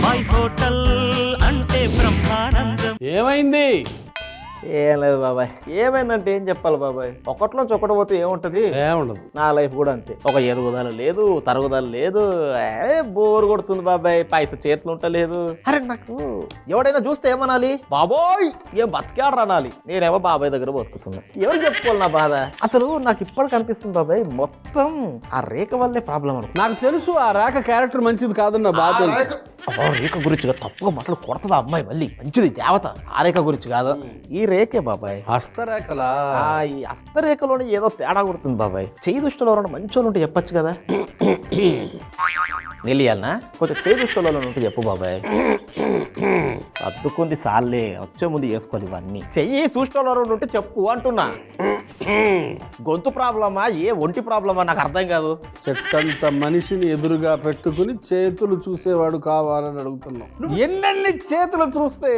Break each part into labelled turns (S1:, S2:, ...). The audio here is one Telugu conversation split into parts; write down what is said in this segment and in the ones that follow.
S1: బాబాయ్ హోటల్ అంటే బ్రహ్మానందం.
S2: ఏమైంది?
S3: ఏం లేదు బాబాయ్. ఏమైందంటే ఏం చెప్పాలి బాబాయ్, ఒకటిలోంచి ఒకటి పోతే ఏముంటది,
S2: ఏముండదు.
S3: నా లైఫ్ కూడా అంతే. ఒక ఎదుగుదల లేదు, తరుగుదల లేదు, బోర్ కొడుతుంది బాబాయ్, పైస చేతులు ఉంటలేదు. అరే నాకు ఎవడైనా చూస్తే ఏమనాలి, బాబోయ్ ఏం బతికాడు అనాలి. నేనేమో బాబాయ్ దగ్గర బతుకుతున్నా, ఎవరు చెప్పుకోవాలి నా బాధ. అసలు నాకు ఇప్పటికి అనిపిస్తుంది బాబాయ్, మొత్తం ఆ రేఖ వల్లే ప్రాబ్లం అనుకో.
S2: నాకు తెలుసు ఆ రేఖ క్యారెక్టర్ మంచిది కాదన్న బాధ తెలుసు.
S3: రేఖ గురించి తప్పుగా మాటలు కొడతదా అమ్మాయి, మళ్ళీ మంచిది దేవత. ఆ రేఖ గురించి కాదు, ఈ రేఖే బాబాయ్.
S2: హస్తరేఖలా?
S3: ఈ హస్తరేఖలోనే ఏదో తేడా కొడుతుంది బాబాయ్. చేయి దుష్టలో మంచోళ్ళు ఉంటే చెప్పచ్చు కదా. నిలియాలనా కొంచెం చేయి దుష్టలో ఉంటే చెప్పు బాబాయ్. సర్దుకుంది సార్లే, వచ్చే ముందు వేసుకోవాలి ఇవన్నీ. చెయ్యి సూష్టలో ఉంటే చెప్పు అంటున్నా. గొంతు ప్రాబ్లమా ఒంటి ప్రాబ్లమా నాకు అర్థం కాదు.
S2: చెట్టంత మనిషిని ఎదురుగా పెట్టుకుని చేతులు చూసేవాడు కావాలని అడుగుతున్నాం. ఎన్నెన్ని చేతులు చూస్తే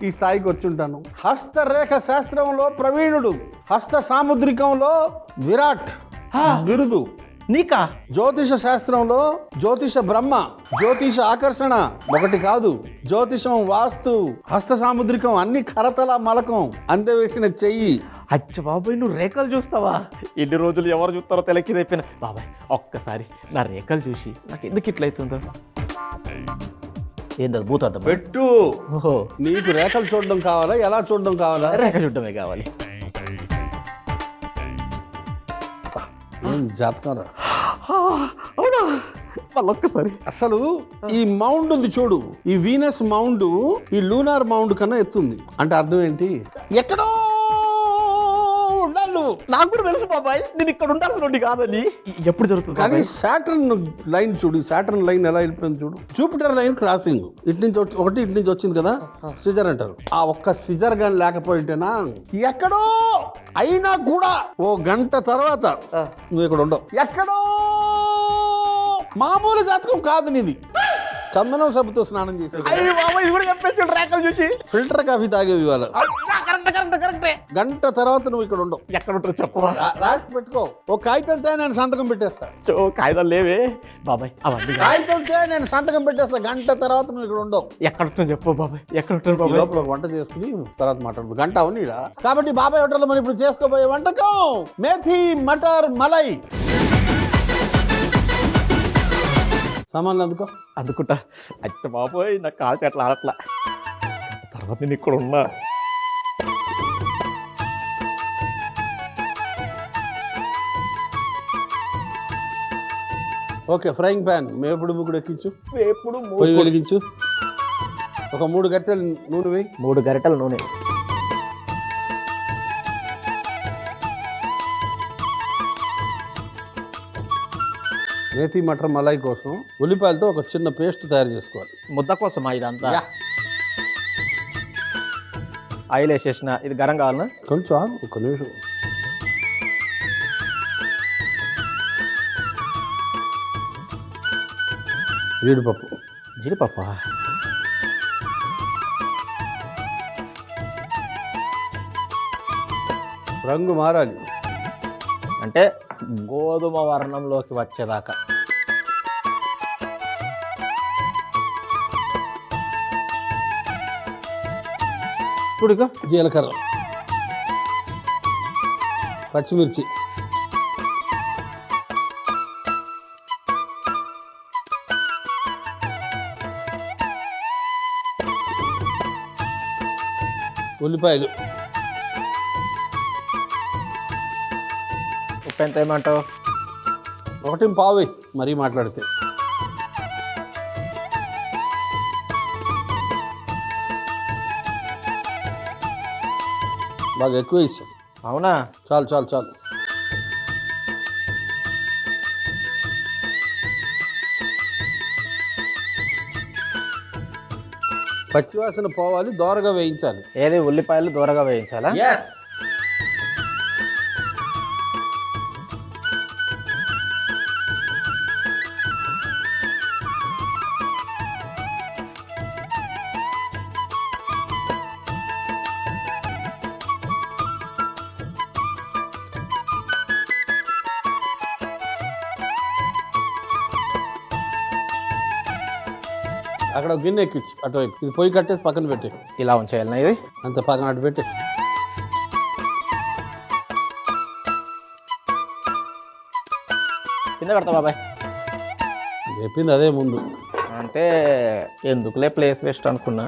S2: ఈ స్థాయికి వచ్చి ఉంటాను. హస్తరేఖ శాస్త్రంలో ప్రవీణుడు, హస్త సాముద్రికంలో విరాట్ బిరుదు
S3: నీకా.
S2: జ్యోతిష శాస్త్రంలో జ్యోతిష బ్రహ్మ, జ్యోతిష ఆకర్షణ ఒకటి కాదు, జ్యోతిషం, వాస్తు, హస్త సాముద్రికం అన్ని కరతల మలకం అందవేసిన చెయ్యి.
S3: అచ్చ బాబాయ్ నువ్వు రేఖలు చూస్తావా? ఎన్ని రోజులు ఎవరు చూస్తారో తెలకిదైపోయినా బాబాయ్. ఒక్కసారి నా రేఖలు చూసి నాకు ఎందుకు ఇట్లయితుందో. ఏంది భూత
S2: పెట్టు.
S3: ఓహో,
S2: నీకు రేఖలు చూడడం కావాలా, ఎలా చూడడం కావాలా?
S3: రేఖ చూడటమే కావాలి.
S2: ఏం జాతకం రా.
S3: అవునా, వాళ్ళొక్కసారి.
S2: అసలు ఈ మౌండ్ ఉంది చూడు, ఈ వీనస్ మౌండ్ ఈ లూనార్ మౌండ్ కన్నా ఎత్తుంది. అంటే అర్థం ఏంటి? ఎక్కడో ఉండాలి.
S3: నాకు కూడా తెలుసు బాబాయ్, నేను ఇక్కడ ఉండాల్సిన కాదని. ఎప్పుడు జరుగుతుంది
S2: కానీ సాటర్న్ లైన్ చూడు, సాటర్న్ లైన్ ఎలా వెళ్ళిపోయింది చూడు. జూపిటర్ లైన్ క్రాసింగ్ ఇటు నుంచి ఒకటి, ఇటు నుంచి వచ్చింది కదా, సిజర్ అంటారు. ఆ ఒక్క సిజర్ గాని లేకపోయింటేనా ఎక్కడో అయినా కూడా ఓ గంట తర్వాత నువ్వు ఇక్కడ ఉండవు. ఎక్కడో మామూలు జాతకం కాదు నీది. చందనం సబ్బుతో స్నానం చేసేది,
S3: రేఖలు చూసి
S2: ఫిల్టర్ కాఫీ తాగేవి ఇవాళ.
S3: కరెక్టే.
S2: గంట తర్వాత నువ్వు ఇక్కడ ఉండవు.
S3: ఎక్కడ ఉంటారో చెప్పవా?
S2: రాసి పెట్టుకో. ఓ కాగితంతో నేను సంతకం పెట్టేస్తా.
S3: కాగితాలు లేవే బాబాయ్, అవన్నీ
S2: కాగితంతో నేను సంతకం పెట్టేస్తా. గంట తర్వాత నువ్వు ఇక్కడ ఉండవు.
S3: ఎక్కడ ఉంటావు చెప్పు బాబాయ్, ఎక్కడ ఉంటారు
S2: ఈ
S3: బాబాయ్?
S2: లోపల ఒక వంట చేసుకుని తర్వాత మాట్లాడదు. గంట అవునీరా. కాబట్టి బాబాయ్ హోటల్లో మనం ఇప్పుడు చేసుకోబోయే వంటకం మేథీ మటర్ మలై. సామాన్లు అందుకో.
S3: అందుకుంటా. అచ్చ బాబోయ్ నాకు కాల్చి అట్లా ఆడట్లా. తర్వాత నేను ఇక్కడ ఉన్నా.
S2: ఓకే, ఫ్రైయింగ్ ప్యాన్ మేపుడు ముగ్గుడు ఎక్కించు,
S3: ఎప్పుడు
S2: పొయ్యి వెలిగించు. ఒక 3 గరిటెలు నూనె వేయి.
S3: 3 గరిటెల నూనె.
S2: మేథీ మటర్ మలై కోసం ఉల్లిపాయలతో ఒక చిన్న పేస్ట్ తయారు చేసుకోవాలి.
S3: ముద్ద కోసమా ఇదంతా? ఆయిల్ వేసేసిన. ఇది గరం కావాలన్నా?
S2: కొంచెం ఆగు, ఒక నిమిషం. జీడిపప్పు.
S3: జీడిపప్ప.
S2: రంగు మారాలి
S3: అంటే గోధుమ వర్ణంలోకి వచ్చేదాకా. ఇప్పుడు
S2: జీలకర్ర, పచ్చిమిర్చి, ఉల్లిపాయలు.
S3: ఉప్పు ఎంత ఏమంటావు?
S2: 1.5 మరీ మాట్లాడితే. బాగా ఎక్కువ ఇస్తాం.
S3: అవునా?
S2: చాలు చాలు చాలు. పచ్చివాసన పోవాలి, దోరగా వేయించాలి.
S3: ఏది ఉల్లిపాయలు దూరగా వేయించాలా?
S2: ఎస్. అక్కడ ఒక గిన్నె ఎక్కించి అటువైపు ఇది పొయ్యి కట్టేసి పక్కన పెట్టే.
S3: ఇలా ఉంచేయాలన్నా ఇది
S2: అంత పక్కన అటు పెట్టి
S3: కింద పెడతా బాబాయ్.
S2: చెప్పింది అదే ముందు.
S3: అంటే ఎందుకులే ప్లేస్ వేస్ట్ అనుకున్నా.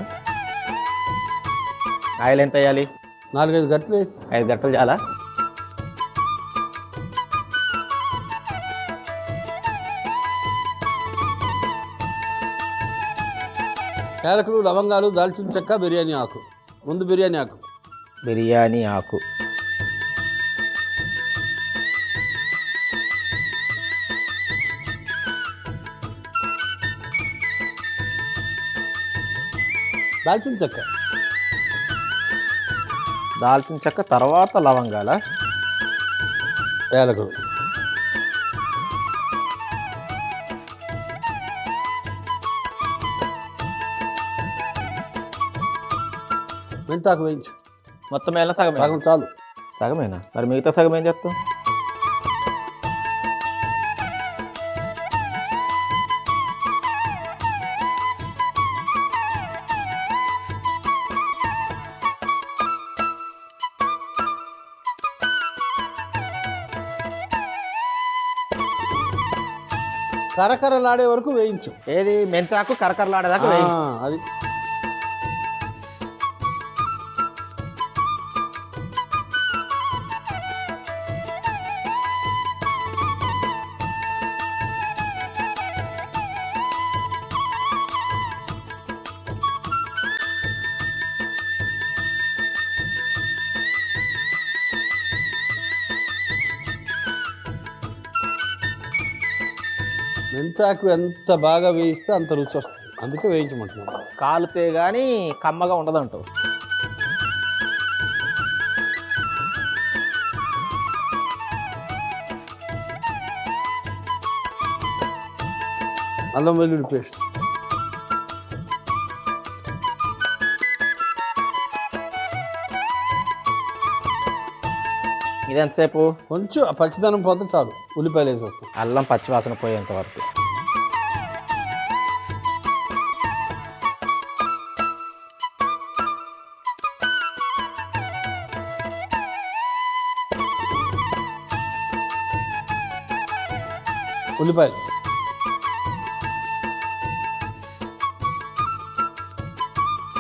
S3: ఆయిల్ ఎంత వేయాలి?
S2: 4-5 గంటలు.
S3: 5 గంటలు చాలా.
S2: యాలకులు, లవంగాలు, దాల్చిన చెక్క, బిర్యానీ ఆకు. ముందు బిర్యానీ ఆకు.
S3: బిర్యానీ ఆకు
S2: దాల్చిన చెక్క.
S3: దాల్చిన చెక్క తర్వాత లవంగాల,
S2: యాలకులు. మెంతాకు వేయించు.
S3: మొత్తం వేయాలా? సగం
S2: సగం చాలు.
S3: సగమేనా? మరి మిగతా సగం ఏం చేస్తాం?
S2: కరకరలాడే వరకు వేయించు.
S3: ఏది? మెంతాకు కరకరలాడేదాకా వేయించు.
S2: అది మెంతాకు ఎంత బాగా వేయిస్తే అంత రుచి వస్తుంది. అందుకే వేయించమంటున్నాను.
S3: కాలితే కానీ కమ్మగా ఉండదంటావు.
S2: అల్లం వెల్లుల్లి పేస్ట్.
S3: ఇదెంతసేపు?
S2: కొంచెం పచ్చిదనం పోతే చాలు. ఉల్లిపాయలు వేసి వస్తాం.
S3: అల్లం పచ్చివాసన పోయేంత వరకు.
S2: ఉల్లిపాయలు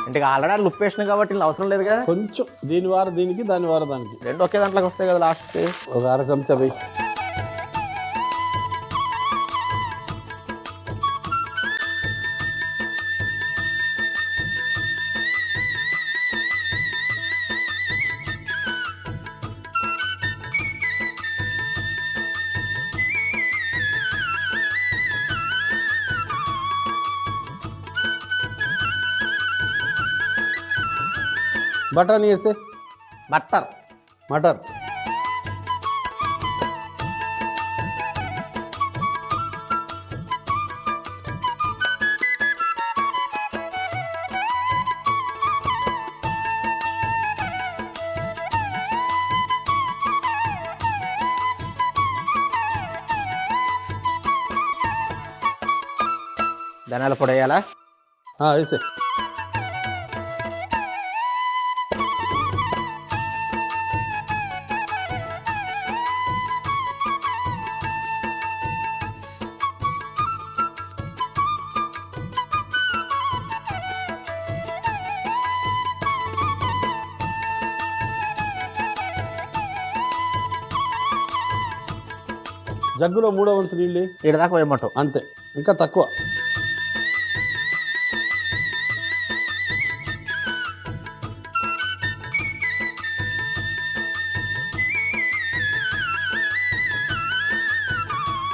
S3: అంటే ఆల్రెడీ ఉప్పు వేసినాం కాబట్టి ఇలా అవసరం లేదు కదా.
S2: కొంచెం దీని వార దీనికి, దాని వార దానికి.
S3: రెండు ఒకే దాంట్లోకి వస్తాయి కదా లాస్ట్కి.
S2: ఒక అర చెంచా వేయి. బఠానీ వేసే.
S3: బట్టర్
S2: మటర్.
S3: ధనియాల పొడి వేయాలా?
S2: వేసే. జగ్గులో 3వ వంతు నీళ్ళు.
S3: ఇక్కడ దాకా వేయమంటావు?
S2: అంతే, ఇంకా తక్కువ.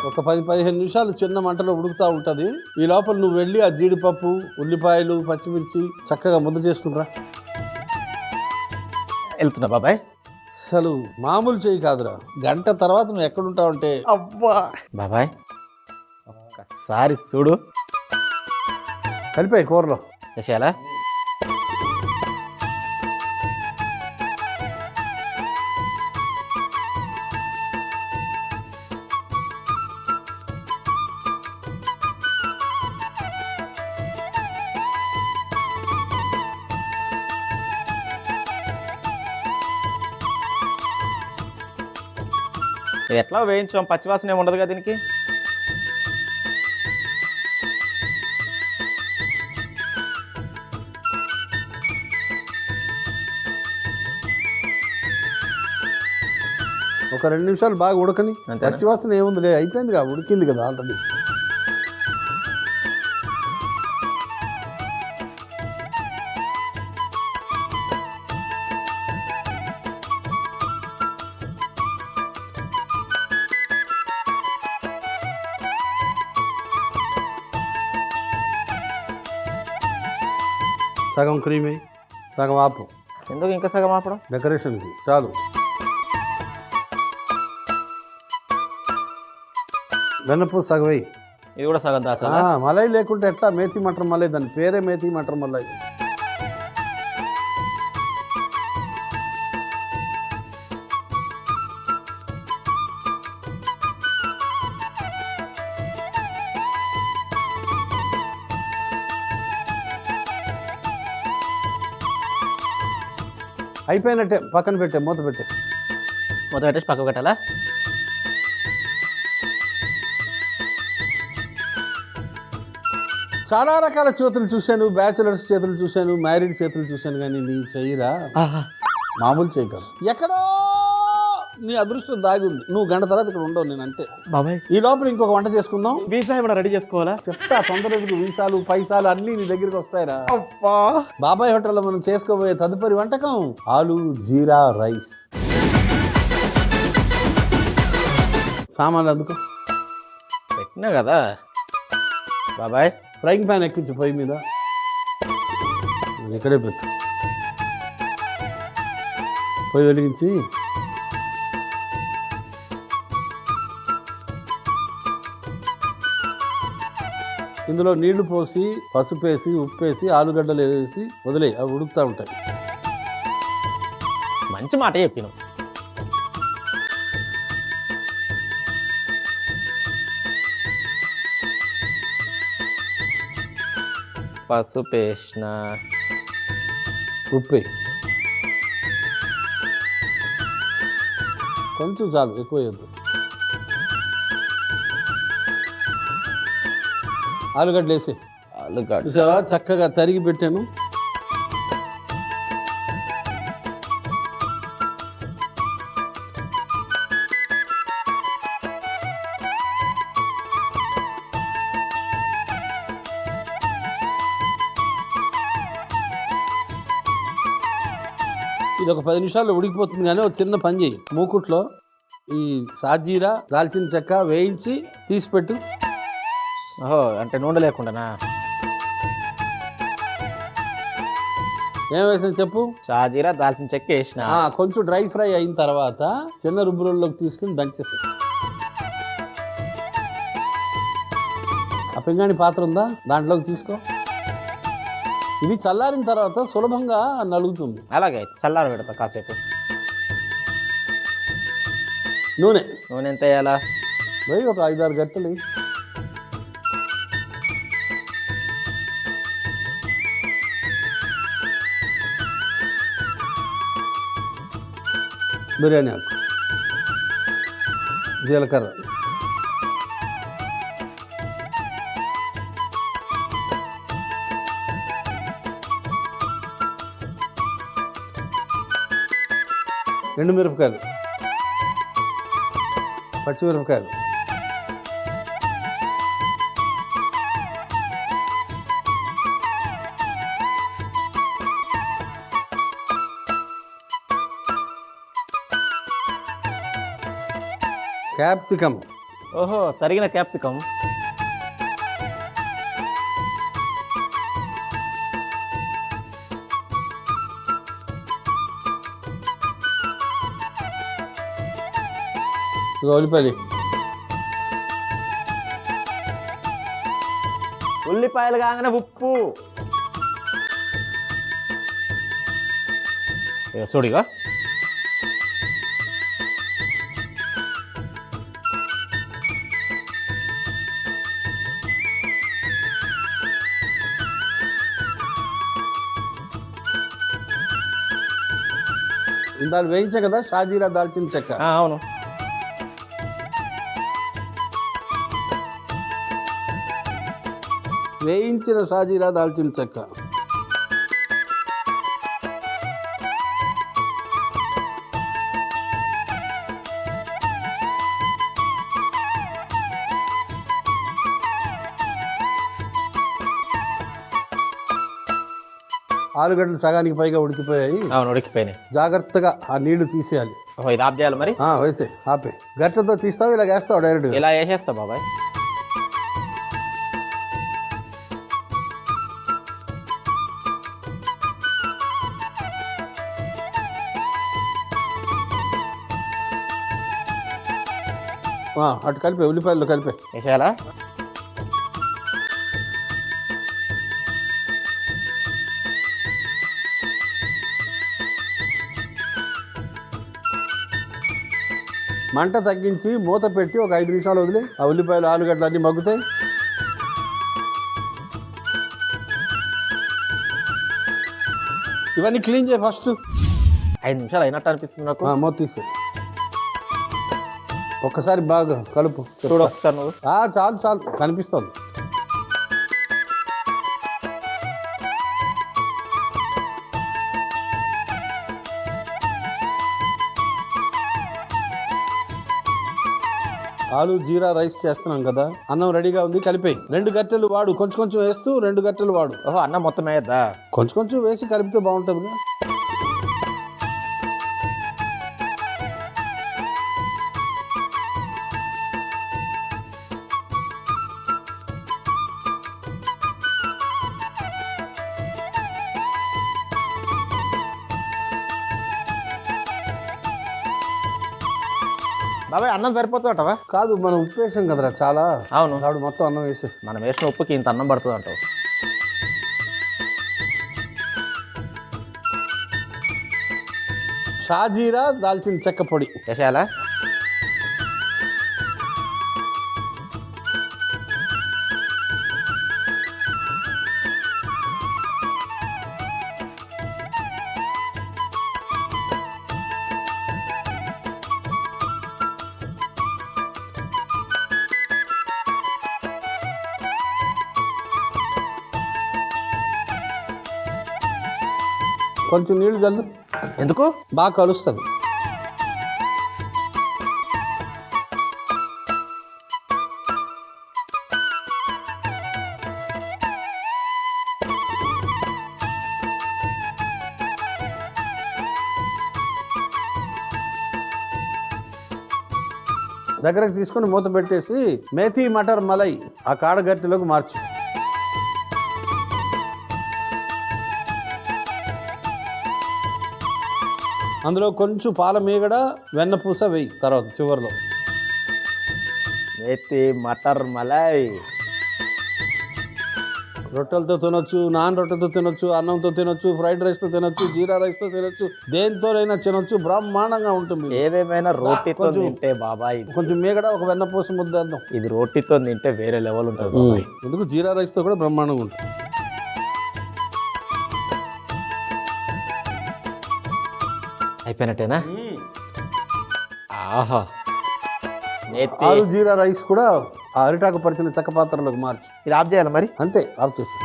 S2: ఒక 10-15 నిమిషాలు చిన్న మంటలో ఉడుకుతూ ఉంటుంది. ఈ లోపల నువ్వు వెళ్ళి ఆ జీడిపప్పు, ఉల్లిపాయలు, పచ్చిమిర్చి చక్కగా ముద్ద చేసుకుంటారా.
S3: వెళ్తున్నా బాబాయ్.
S2: అసలు మామూలు చేయి కాదురా. గంట తర్వాత నువ్వు ఎక్కడుంటావు అంటే
S3: అబ్బా బాబాయ్ ఒక్కసారి చూడు.
S2: కలిపాయి కూరలో
S3: వేసేయాలా? ఎట్లా వేయించాం, పచ్చివాసన ఏమి ఉండదు కదా దీనికి.
S2: ఒక 2 నిమిషాలు బాగా ఉడకని.
S3: అంతేనా?
S2: పచ్చివాసన ఏముంది, అయిపోయింది కదా, ఉడికింది కదా ఆల్రెడీ. సగం క్రీమీ, సగం ఆపు,
S3: ఎందుకు ఇంకా సగం ఆపడం?
S2: డెకరేషన్కి చాలు. వెన్నపూస సగం వేయి.
S3: ఇది కూడా సగం దాచాలా?
S2: మలై లేకుంటే ఎట్లా? మేథీ మటర్ మలై, దాని పేరే మేథీ మటర్ మలై. అయిపోయినట్టే, పక్కన పెట్టే, మూత పెట్టే.
S3: మొత్తం పెట్టేసి పక్కకు పెట్టాలా?
S2: చాలా రకాల చేతులు చూశాను, బ్యాచిలర్స్ చేతులు చూశాను, మ్యారీడ్ చేతులు చూశాను, కానీ నీ చెయ్యిరా మామూలు చేయి కాదు. ఎక్కడో నీ అదృష్టం దాగి ఉంది. నువ్వు గంట తర్వాత ఇక్కడ ఉండవు, నేను అంతే.
S3: బాబాయ్
S2: ఈ లోపల ఇంకొక వంట చేసుకుందాం.
S3: వీసా ఏమైనా రెడీ చేసుకోవాలా?
S2: చెప్తా, తొందరగా వీసాలు పైసాలు అన్నీ నీ దగ్గరికి వస్తాయిరా. బాబాయ్ హోటల్లో మనం చేసుకోబోయే తదుపరి వంటకం ఆలు జీరా రైస్. సామాన్లు అందుకో.
S3: పెట్టినా కదా బాబాయ్.
S2: ఫ్రైయింగ్ ప్యాన్ ఎక్కించు పొయ్యి మీద, ఇక్కడే పెట్టు. పొయ్యి వెలిగించి ఇందులో నీళ్లు పోసి, పసుపు వేసి, ఉప్పు వేసి, ఆలుగడ్డలు వేసి వదిలే, అవి ఉడుకుతూ ఉంటాయి.
S3: మంచి మాట చెప్పినావు. పసుపు వేసిన,
S2: ఉప్పు కొంచెం చాలు, ఎక్కువ వేయద్దు. ఆలుగడ్డలు వేసి,
S3: ఆలుగడ్డ
S2: చూసావా చక్కగా తరిగి పెట్టాను. ఇది ఒక 10 నిమిషాల్లో ఉడికిపోతుంది. కానీ ఒక చిన్న పని చేయి, మూకుట్లో ఈ షాజీరా, దాల్చిన చెక్క వేయించి తీసిపెట్టు.
S3: ఓహో, అంటే నూనె లేకుండానా?
S2: ఏం వేసాను చెప్పు?
S3: షాజీరా, దాల్చిన చెక్క వేసిన.
S2: కొంచెం డ్రై ఫ్రై అయిన తర్వాత చిన్న రుబ్బురోల్లోకి తీసుకుని దంచేసి, ఆ పింగాణి పాత్ర ఉందా, దాంట్లోకి తీసుకో. ఇది చల్లారిన తర్వాత సులభంగా నలుగుతుంది.
S3: అలాగే చల్లార పెడతా కాసేపు.
S2: నూనె
S3: ఎంత వేయాలా?
S2: ఒక 5-6 గంటలు. బిర్యానీ ఆకు, జీలకర్ర, ఎండుమిరపకాయలు, పచ్చిమిరపకాయలు, క్యాప్సికమ్.
S3: ఓహో, తరిగిన క్యాప్సికమ్.
S2: ఉల్లిపాయలు,
S3: ఉల్లిపాయలు కాగానే ఉప్పు. చూడిగా
S2: ఇందాలు వేయించా కదా షాజీరా, దాల్చిన చెక్క.
S3: అవును.
S2: వేయించిన షాజీరా దాల్చిన చెక్క, ఆలుగడ్డలు సగానికి పైగా ఉడికిపోయాయి.
S3: అవును, ఉడికిపోయినాయి.
S2: జాగ్రత్తగా ఆ నీళ్లు తీసేయాలి.
S3: ఓహో, ఇది ఆఫ్ చేయాలి మరి.
S2: వేసే ఆపే. గట్టతో తీస్తావు, ఇలా వేస్తావు డైరెక్ట్.
S3: ఇలా వేసేస్తా బాబాయ్.
S2: అటు కలిపే, ఉల్లిపాయలు కలిపే
S3: వేసేయాలా?
S2: మంట తగ్గించి మూత పెట్టి ఒక 5 నిమిషాలు వదిలే. ఆ ఉల్లిపాయలు ఆలుగడ్డలు అన్నీ మగ్గుతాయి. ఇవన్నీ క్లీన్ చేయి ఫస్ట్.
S3: 5 నిమిషాలు అయినట్టు అనిపిస్తుంది నాకు.
S2: మూత తీసే, ఒక్కసారి బాగా కలుపు.
S3: చూడు ఒకసారి నువ్వు.
S2: చాలు చాలు, కనిపిస్తుంది. ఆలు జీరా రైస్ చేస్తున్నాం కదా, అన్నం రెడీగా ఉంది, కలిపేయి. 2 గట్టెలు వాడు, కొంచెం కొంచెం వేస్తూ 2 గట్టెలు వాడు.
S3: ఓహో, అన్నం మొత్తం వేయద్దా?
S2: కొంచెం కొంచెం వేసి కలిపితే బాగుంటుందిగా.
S3: బాబాయ్, అన్నం సరిపోతుందటవా?
S2: కాదు, మనం ఉప్పు వేసాం కదరా చాలా.
S3: అవును,
S2: వాడు మొత్తం అన్నం వేసి.
S3: మనం వేసిన ఉప్పుకి ఇంత అన్నం పడుతుంది అంటావు.
S2: షాజీరా దాల్చిన చెక్క పొడి
S3: వేసేయాలా?
S2: కొంచెం నీళ్లు చల్లు.
S3: ఎందుకు?
S2: బాగా కలుస్తుంది. దగ్గరకు తీసుకొని మూత పెట్టేసి మేథీ మటర్ మలై ఆ కాడగట్టిలోకి మార్చు. అందులో కొంచెం పాల మీగడ, వెన్నపూస వెయ్యి తర్వాత చివరిలో.
S3: మేథీ మటర్ మలై
S2: రొట్టెలతో తినొచ్చు, నాన్ రొట్టెతో తినొచ్చు, అన్నంతో తినొచ్చు, ఫ్రైడ్ రైస్తో తినొచ్చు, జీరా రైస్తో తినొచ్చు, దేనితోనైనా తినొచ్చు. బ్రహ్మాండంగా ఉంటుంది.
S3: ఏదేమైనా రోటీతో తింటే బాబాయ్,
S2: కొంచెం మీగడ, ఒక వెన్నపూస ముద్దేద్దాం.
S3: ఇది రోటీతో తింటే వేరే లెవెల్ ఉంటుంది బాబాయ్.
S2: ఎందుకు, జీరా రైస్తో కూడా బ్రహ్మాండంగా ఉంటుంది.
S3: అయిపోయినట్టేనా? ఆహా,
S2: ఆలు జీరా రైస్ కూడా ఆ అరిటాకు పరిచిన చెక్క పాత్రలోకి మార్చు.
S3: ఇది ఆఫ్ చేయాలి మరి.
S2: అంతే, ఆఫ్ చేసి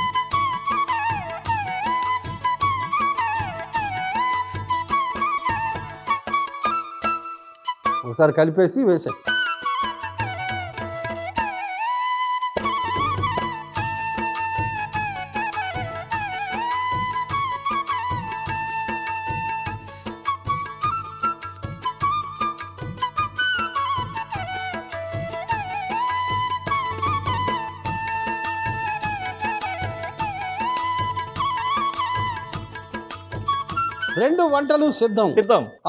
S2: ఒకసారి కలిపేసి వేసాయి. రెండు వంటలు సిద్ధం.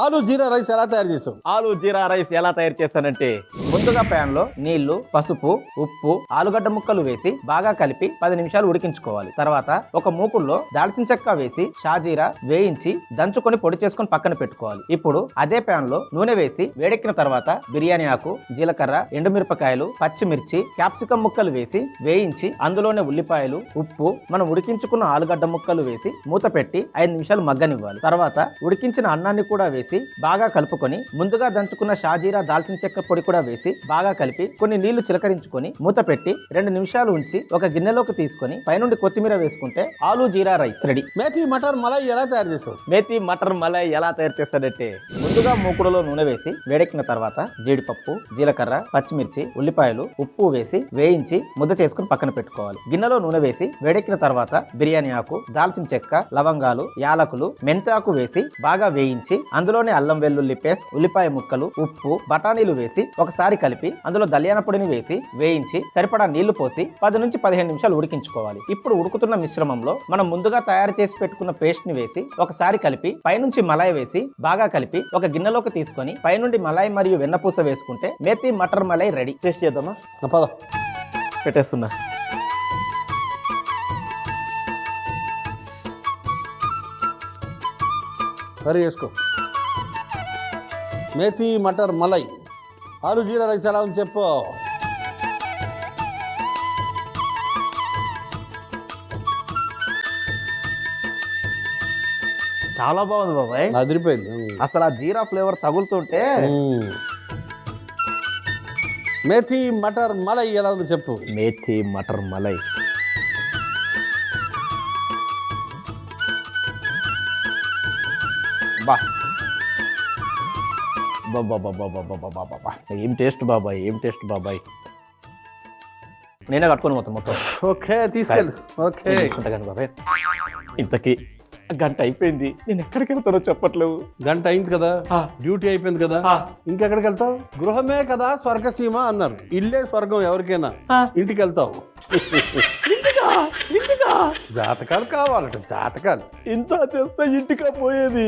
S2: ఆలు జీరా రైస్ ఎలా తయారు చేసాం?
S3: ఆలు జీరా రైస్ ఎలా తయారు చేస్తానంటే, ముందుగా ప్యాన్ లో నీళ్లు, పసుపు, ఉప్పు, ఆలుగడ్డ ముక్కలు వేసి బాగా కలిపి 10 నిమిషాలు ఉడికించుకోవాలి. తర్వాత ఒక మూకుల్లో దాల్చిన చెక్క వేసి షాజీరా వేయించి దంచుకొని పొడి చేసుకొని పక్కన పెట్టుకోవాలి. ఇప్పుడు అదే ప్యాన్ లో నూనె వేసి వేడెక్కిన తర్వాత బిర్యానీ ఆకు, జీలకర్ర, ఎండుమిరపకాయలు, పచ్చిమిర్చి, క్యాప్సికం ముక్కలు వేసి వేయించి అందులోనే ఉల్లిపాయలు, ఉప్పు, మనం ఉడికించుకున్న ఆలుగడ్డ ముక్కలు వేసి మూత పెట్టి 5 నిమిషాలు మగ్గనివ్వాలి. తర్వాత ఉడికించిన అన్నాన్ని కూడా వేసి బాగా కలుపుకొని ముందుగా దంచుకున్న షాజీరా దాల్చిన చెక్క పొడి కూడా వేసి బాగా కలిపి కొన్ని నీళ్లు చిలకరించుకొని మూత పెట్టి 2 నిమిషాలు ఉంచి ఒక గిన్నెలోకి తీసుకొని పైనుండి కొత్తిమీర వేసుకుంటే ఆలు జీరా రైస్ రెడీ.
S2: మేథీ మటర్ మలై ఎలా తయారు చేస్తావు?
S3: మేతి మటర్ మలై ఎలా తయారు చేస్తాడంటే ముందుగా మూకుడులో నూనె వేసి వేడెక్కిన తర్వాత జీడిపప్పు, జీలకర్ర, పచ్చిమిర్చి, ఉల్లిపాయలు, ఉప్పు వేసి వేయించి ముద్ద చేసుకుని పక్కన పెట్టుకోవాలి. గిన్నెలో నూనె వేసి వేడెక్కిన తర్వాత బిర్యానీ ఆకు, దాల్చిన చెక్క, లవంగాలు, యాలకులు, మెంతాకు వేసి బాగా వేయించి అందులోనే అల్లం వెల్లుల్లి పేస్ట్, ఉల్లిపాయ ముక్కలు, ఉప్పు, బఠానీలు వేసి ఒకసారి కలిపి అందులో ధనియాల పొడిని వేసి వేయించి సరిపడా నీళ్లు పోసి 10 నుంచి 15 నిమిషాలు ఉడికించుకోవాలి. ఇప్పుడు ఉడుకుతున్న మిశ్రమంలో మనం ముందుగా తయారు చేసి పెట్టుకున్న పేస్ట్ ని వేసి ఒకసారి కలిపి పైనుంచి మలాయి వేసి బాగా కలిపి ఒక గిన్నెలోకి తీసుకొని పైనుండి మలాయి మరియు వెన్నపూస వేసుకుంటే మేతి మటర్ మలై రెడీ. టేస్ట్ చేద్దామా?
S2: పద
S3: పెట్టేస్తున్నా.
S2: సరే వేసుకో. మేథీ మటర్ మలై ఆలు జీరా రైస్ ఎలా ఉంది చెప్పు.
S3: చాలా బాగుంది బాబాయ్.
S2: అదిరిపోయింది.
S3: అసలు ఆ జీరా ఫ్లేవర్ తగులుతుంటే
S2: మేథీ మటర్ మలై ఎలా ఉంది చెప్పు.
S3: మేథీ మటర్ మలై బా ఏం టేస్ట్ బాబాయ్, ఏం టేస్ట్ బాబాయ్. నేనే కట్టుకొని మొత్తం
S2: ఓకే తీసుకెళ్ళు. ఓకే
S3: తీసుకుంటా కానీ బాబాయ్. ఇంతకీ గంట అయిపోయింది, నేను ఎక్కడికి వెళ్తానో చెప్పట్లేదు.
S2: గంట అయింది కదా, డ్యూటీ అయిపోయింది కదా, ఇంకెక్కడికి వెళ్తావు? గృహమే కదా స్వర్గసీమ అన్నారు. ఇల్లే స్వర్గం ఎవరికైనా. ఇంటికి వెళ్తావు. జాతకాలు కావాలట, జాతకాలు.
S3: ఇంత చేస్తే ఇంటికా పోయేది.